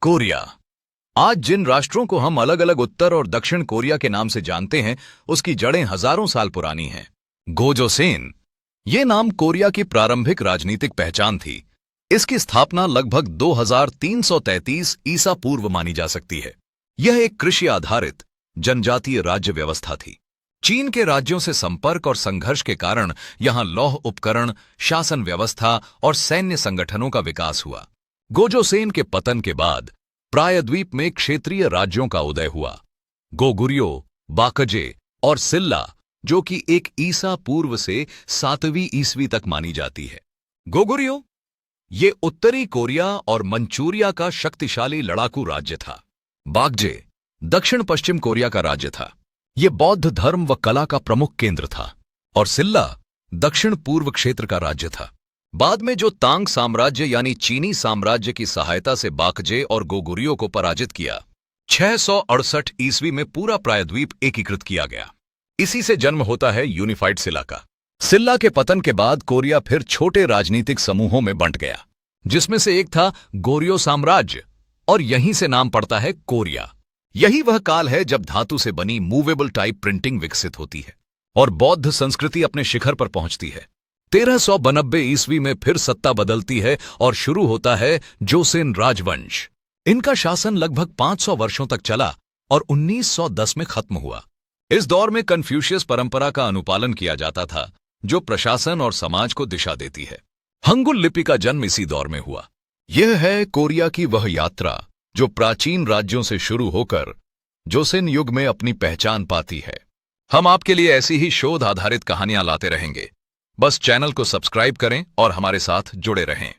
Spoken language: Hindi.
कोरिया। आज जिन राष्ट्रों को हम अलग अलग उत्तर और दक्षिण कोरिया के नाम से जानते हैं, उसकी जड़ें हजारों साल पुरानी हैं। गोजोसेन, ये नाम कोरिया की प्रारंभिक राजनीतिक पहचान थी। इसकी स्थापना लगभग 2333 ईसा पूर्व मानी जा सकती है। यह एक कृषि आधारित जनजातीय राज्य व्यवस्था थी। चीन के राज्यों से संपर्क और संघर्ष के कारण यहां लौह उपकरण, शासन व्यवस्था और सैन्य संगठनों का विकास हुआ। गोजोसेन के पतन के बाद प्रायद्वीप में क्षेत्रीय राज्यों का उदय हुआ। गोगुर्यो, बाकजे और सिल्ला, जो कि एक ईसा पूर्व से 7वीं ईस्वी तक मानी जाती है। गोगुर्यो ये उत्तरी कोरिया और मंचूरिया का शक्तिशाली लड़ाकू राज्य था। बाकजे दक्षिण पश्चिम कोरिया का राज्य था। यह बौद्ध धर्म व कला का प्रमुख केंद्र था। और सिल्ला दक्षिण पूर्व क्षेत्र का राज्य था। बाद में जो तांग साम्राज्य यानी चीनी साम्राज्य की सहायता से बाकजे और गोगुर्यो को पराजित किया, 668 ईस्वी में पूरा प्रायद्वीप एकीकृत किया गया। इसी से जन्म होता है यूनिफाइड सिल्ला का। सिल्ला के पतन के बाद कोरिया फिर छोटे राजनीतिक समूहों में बंट गया, जिसमें से एक था गोर्यो साम्राज्य, और यहीं से नाम पड़ता है कोरिया। यही वह काल है जब धातु से बनी मूवेबल टाइप प्रिंटिंग विकसित होती है और बौद्ध संस्कृति अपने शिखर पर पहुंचती है। 1392 ईस्वी में फिर सत्ता बदलती है और शुरू होता है जोसेन राजवंश। इनका शासन लगभग 500 वर्षों तक चला और 1910 में खत्म हुआ। इस दौर में कन्फ्यूशियस परंपरा का अनुपालन किया जाता था, जो प्रशासन और समाज को दिशा देती है। हंगुल लिपि का जन्म इसी दौर में हुआ। यह है कोरिया की वह यात्रा जो प्राचीन राज्यों से शुरू होकर जोसेन युग में अपनी पहचान पाती है। हम आपके लिए ऐसी ही शोध आधारित कहानियां लाते रहेंगे। बस चैनल को सब्सक्राइब करें और हमारे साथ जुड़े रहें।